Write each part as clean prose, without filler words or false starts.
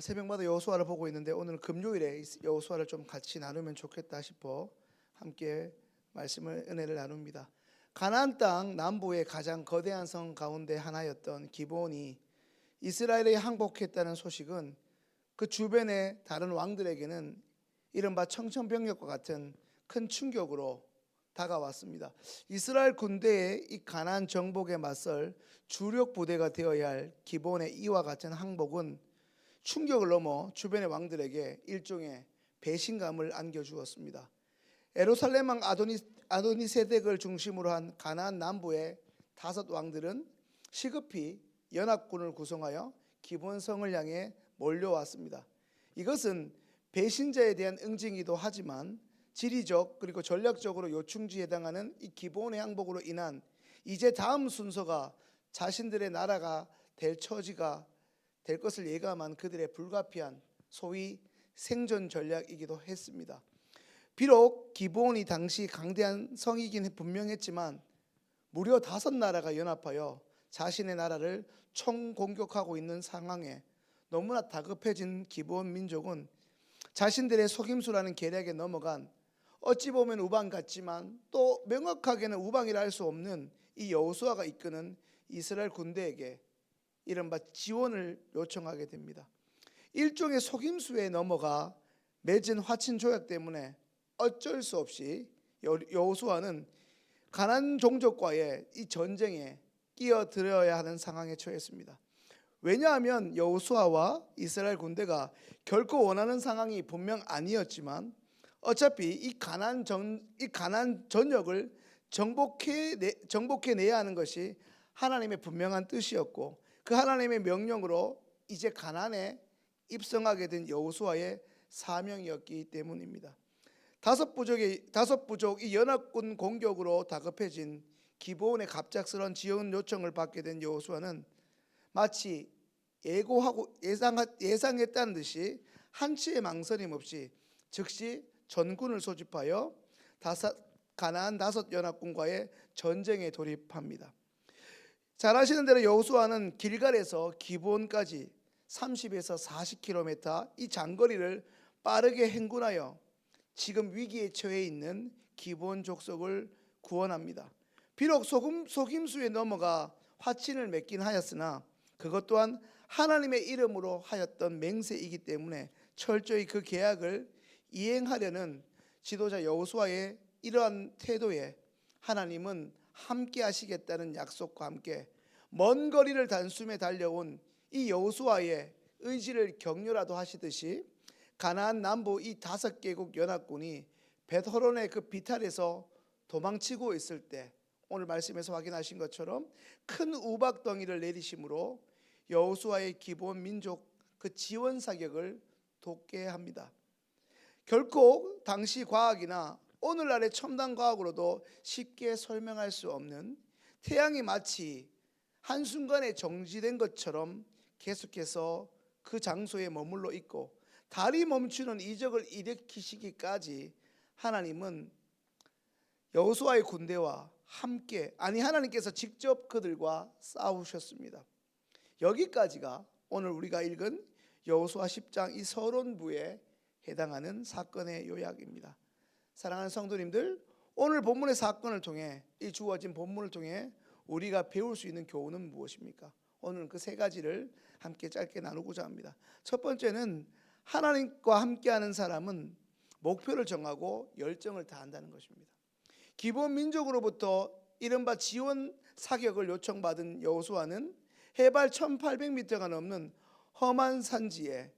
새벽마다 여호수아를 보고 있는데 오늘 금요일에 여호수아를 좀 같이 나누면 좋겠다 싶어 함께 말씀을 은혜를 나눕니다. 가나안 땅 남부의 가장 거대한 성 가운데 하나였던 기브온이 이스라엘에 항복했다는 소식은 그 주변의 다른 왕들에게는 이른바 청천벽력과 같은 큰 충격으로 다가왔습니다. 이스라엘 군대의 이 가나안 정복에 맞설 주력 부대가 되어야 할 기브온의 이와 같은 항복은 충격을 넘어 주변의 왕들에게 일종의 배신감을 안겨주었습니다. 예루살렘 왕 아도니세덱을 중심으로 한 가나안 남부의 5 왕들은 시급히 연합군을 구성하여 기브온성을 향해 몰려왔습니다. 이것은 배신자에 대한 응징이기도 하지만 지리적 그리고 전략적으로 요충지에 해당하는 이 기브온의 항복으로 인한 이제 다음 순서가 자신들의 나라가 될 처지가 될 것을 예감한 그들의 불가피한 소위 생존 전략이기도 했습니다. 비록 기브온이 당시 강대한 성이긴 분명했지만 무려 5 나라가 연합하여 자신의 나라를 총공격하고 있는 상황에 너무나 다급해진 기브온 민족은 자신들의 속임수라는 계략에 넘어간 어찌 보면 우방 같지만 또 명확하게는 우방이라 할 수 없는 이 여호수아가 이끄는 이스라엘 군대에게 이른바 지원을 요청하게 됩니다. 일종의 속임수에 넘어가 맺은 화친 조약 때문에 어쩔 수 없이 여호수아는 가나안 종족과의 이 전쟁에 끼어들어야 하는 상황에 처했습니다. 왜냐하면 여호수아와 이스라엘 군대가 결코 원하는 상황이 분명 아니었지만 어차피 이 가나안 전역을 정복해내야 하는 것이 하나님의 분명한 뜻이었고 그 하나님의 명령으로 이제 가나안에 입성하게 된 여호수아의 사명이었기 때문입니다. 5 부족 이 연합군 공격으로 다급해진 기브온의 갑작스러운 지원 요청을 받게 된 여호수아는 마치 예고하고 예상했다는 듯이 한치의 망설임 없이 즉시 전군을 소집하여 가나안 5 연합군과의 전쟁에 돌입합니다. 잘 아시는 대로 여호수아는 길갈에서 기브온까지 30에서 40km 이 장거리를 빠르게 행군하여 지금 위기에 처해 있는 기브온 족속을 구원합니다. 비록 속임수에 넘어가 화친을 맺긴 하였으나 그것 또한 하나님의 이름으로 하였던 맹세이기 때문에 철저히 그 계약을 이행하려는 지도자 여호수아의 이러한 태도에 하나님은 함께 하시겠다는 약속과 함께 먼 거리를 단숨에 달려온 이 여호수아의 의지를 격려라도 하시듯이 가나안 남부 이 5개국 연합군이 벳호론의 그 비탈에서 도망치고 있을 때 오늘 말씀에서 확인하신 것처럼 큰 우박덩이를 내리심으로 여호수아의 기브온 민족 그 지원 사격을 돕게 합니다. 결코 당시 과학이나 오늘날의 첨단 과학으로도 쉽게 설명할 수 없는 태양이 마치 한순간에 정지된 것처럼 계속해서 그 장소에 머물러 있고 달이 멈추는 이적을 일으키시기까지 하나님은 여호수아의 군대와 함께 하나님께서 직접 그들과 싸우셨습니다. 여기까지가 오늘 우리가 읽은 여호수아 10장 이 서론부에 해당하는 사건의 요약입니다. 사랑하는 성도님들, 오늘 본문의 사건을 통해 이 주어진 본문을 통해 우리가 배울 수 있는 교훈은 무엇입니까? 오늘 그 3가지를 함께 짧게 나누고자 합니다. 첫 번째는 하나님과 함께하는 사람은 목표를 정하고 열정을 다한다는 것입니다. 기브온 민족으로부터 이른바 지원 사격을 요청받은 여호수아는 해발 1800m가 넘는 험한 산지에,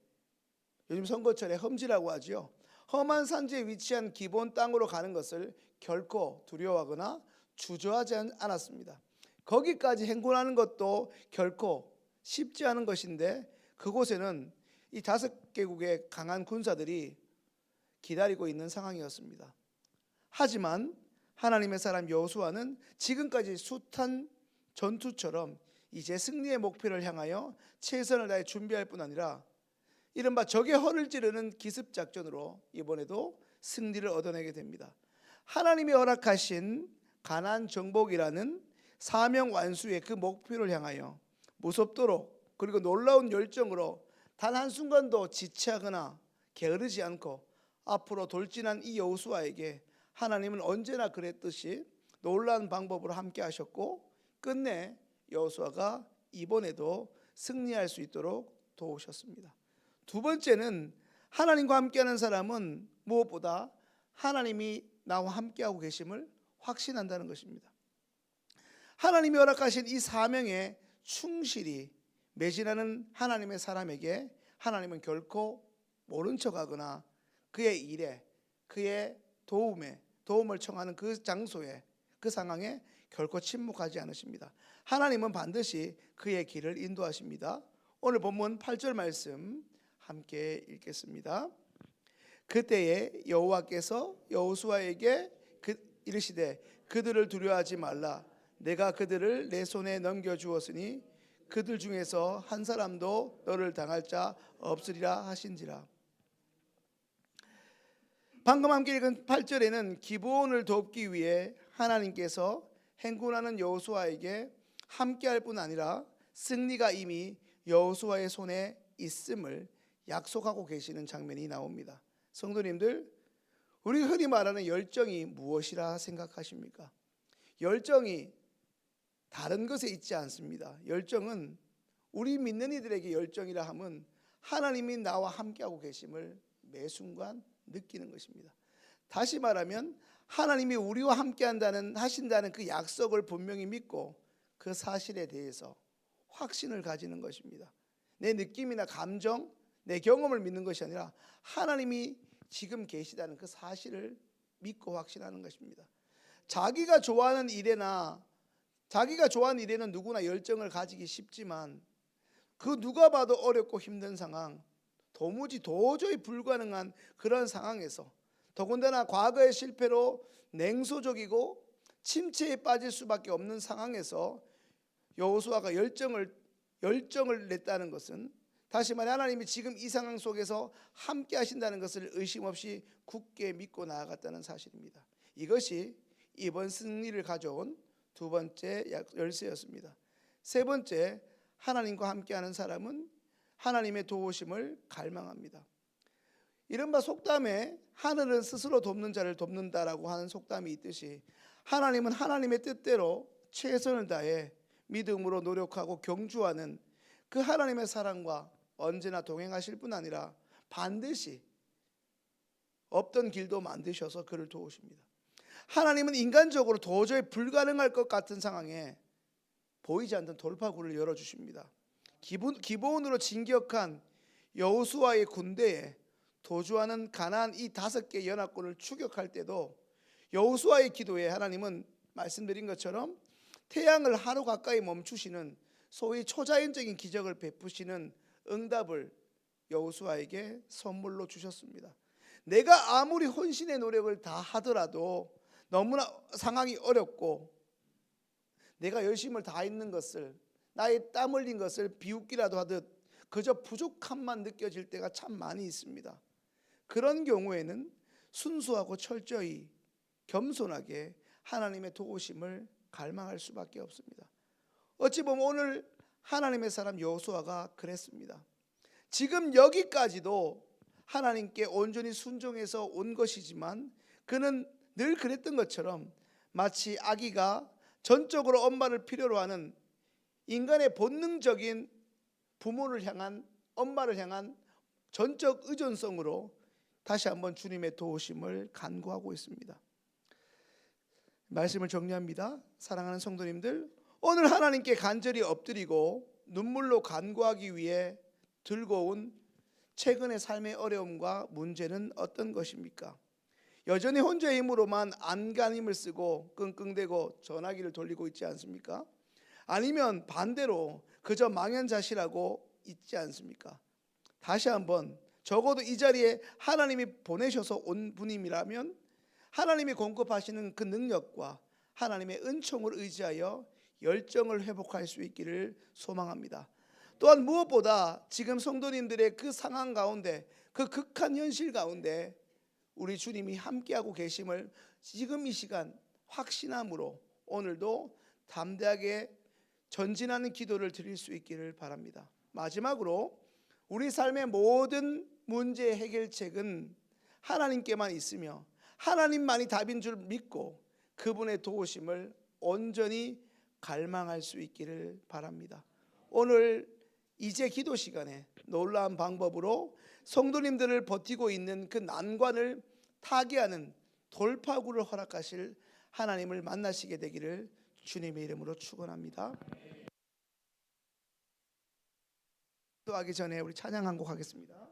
요즘 선거철에 험지라고 하죠. 험한 산지에 위치한 기브온 땅으로 가는 것을 결코 두려워하거나 주저하지 않았습니다. 거기까지 행군하는 것도 결코 쉽지 않은 것인데 그곳에는 이 5개국의 강한 군사들이 기다리고 있는 상황이었습니다. 하지만 하나님의 사람 여호수아는 지금까지 숱한 전투처럼 이제 승리의 목표를 향하여 최선을 다해 준비할 뿐 아니라 이른바 적의 허를 찌르는 기습작전으로 이번에도 승리를 얻어내게 됩니다. 하나님이 허락하신 가나안 정복이라는 사명 완수의 그 목표를 향하여 무섭도록 그리고 놀라운 열정으로 단 한순간도 지체하거나 게으르지 않고 앞으로 돌진한 이 여호수아에게 하나님은 언제나 그랬듯이 놀라운 방법으로 함께 하셨고 끝내 여호수아가 이번에도 승리할 수 있도록 도우셨습니다. 두 번째는 하나님과 함께하는 사람은 무엇보다 하나님이 나와 함께하고 계심을 확신한다는 것입니다. 하나님이 허락하신 이 사명에 충실히 매진하는 하나님의 사람에게 하나님은 결코 모른 척하거나 그의 일에, 그의 도움을 청하는 그 장소에, 그 상황에 결코 침묵하지 않으십니다. 하나님은 반드시 그의 길을 인도하십니다. 오늘 본문 8절 말씀 함께 읽겠습니다. 그때에 여호와께서 여호수아에게 이르시되 그들을 두려워하지 말라. 내가 그들을 내 손에 넘겨주었으니 그들 중에서 한 사람도 너를 당할 자 없으리라 하신지라. 방금 함께 읽은 8절에는 기브온을 돕기 위해 하나님께서 행군하는 여호수아에게 함께할 뿐 아니라 승리가 이미 여호수아의 손에 있음을 약속하고 계시는 장면이 나옵니다. 성도님들, 우리 흔히 말하는 열정이 무엇이라 생각하십니까? 열정이 다른 것에 있지 않습니다. 열정은 우리 믿는 이들에게 열정이라 함은 하나님이 나와 함께하고 계심을 매 순간 느끼는 것입니다. 다시 말하면 하나님이 우리와 하신다는 그 약속을 분명히 믿고 그 사실에 대해서 확신을 가지는 것입니다. 내 느낌이나 감정, 내 경험을 믿는 것이 아니라 하나님이 지금 계시다는 그 사실을 믿고 확신하는 것입니다. 자기가 좋아하는 일에는 누구나 열정을 가지기 쉽지만 그 누가 봐도 어렵고 힘든 상황, 도저히 불가능한 그런 상황에서 더군다나 과거의 실패로 냉소적이고 침체에 빠질 수밖에 없는 상황에서 여호수아가 열정을 냈다는 것은 다시 말해 하나님이 지금 이 상황 속에서 함께 하신다는 것을 의심 없이 굳게 믿고 나아갔다는 사실입니다. 이것이 이번 승리를 가져온 두 번째 열쇠였습니다. 세 번째, 하나님과 함께하는 사람은 하나님의 도우심을 갈망합니다. 이른바 속담에 하늘은 스스로 돕는 자를 돕는다라고 하는 속담이 있듯이 하나님은 하나님의 뜻대로 최선을 다해 믿음으로 노력하고 경주하는 그 하나님의 사랑과 언제나 동행하실 뿐 아니라 반드시 없던 길도 만드셔서 그를 도우십니다. 하나님은 인간적으로 도저히 불가능할 것 같은 상황에 보이지 않던 돌파구를 열어주십니다. 기브온으로 진격한 여호수아의 군대에 도주하는 가나안 이 5개 연합군을 추격할 때도 여호수아의 기도에 하나님은 말씀드린 것처럼 태양을 하루 가까이 멈추시는 소위 초자연적인 기적을 베푸시는 응답을 여호수아에게 선물로 주셨습니다. 내가 아무리 혼신의 노력을 다 하더라도 너무나 상황이 어렵고 내가 열심을 다했는 것을, 나의 땀 흘린 것을 비웃기라도 하듯 그저 부족함만 느껴질 때가 참 많이 있습니다. 그런 경우에는 순수하고 철저히 겸손하게 하나님의 도우심을 갈망할 수밖에 없습니다. 어찌 보면 오늘 하나님의 사람 여호수아가 그랬습니다. 지금 여기까지도 하나님께 온전히 순종해서 온 것이지만 그는 늘 그랬던 것처럼 마치 아기가 전적으로 엄마를 필요로 하는 인간의 본능적인 엄마를 향한 전적 의존성으로 다시 한번 주님의 도우심을 간구하고 있습니다. 말씀을 정리합니다. 사랑하는 성도님들, 오늘 하나님께 간절히 엎드리고 눈물로 간구하기 위해 들고 온 최근의 삶의 어려움과 문제는 어떤 것입니까? 여전히 혼자의 힘으로만 안간힘을 쓰고 끙끙대고 전화기를 돌리고 있지 않습니까? 아니면 반대로 그저 망연자실하고 있지 않습니까? 다시 한번 적어도 이 자리에 하나님이 보내셔서 온 분임이라면 하나님이 공급하시는 그 능력과 하나님의 은총을 의지하여 열정을 회복할 수 있기를 소망합니다. 또한 무엇보다 지금 성도님들의 그 상황 가운데, 그 극한 현실 가운데 우리 주님이 함께하고 계심을 지금 이 시간 확신함으로 오늘도 담대하게 전진하는 기도를 드릴 수 있기를 바랍니다. 마지막으로 우리 삶의 모든 문제 해결책은 하나님께만 있으며 하나님만이 답인 줄 믿고 그분의 도우심을 온전히 갈망할 수 있기를 바랍니다. 오늘 이제 기도 시간에 놀라운 방법으로 성도님들을 버티고 있는 그 난관을 타개하는 돌파구를 허락하실 하나님을 만나시게 되기를 주님의 이름으로 축원합니다. 기도하기 전에 우리 찬양 한 곡 하겠습니다.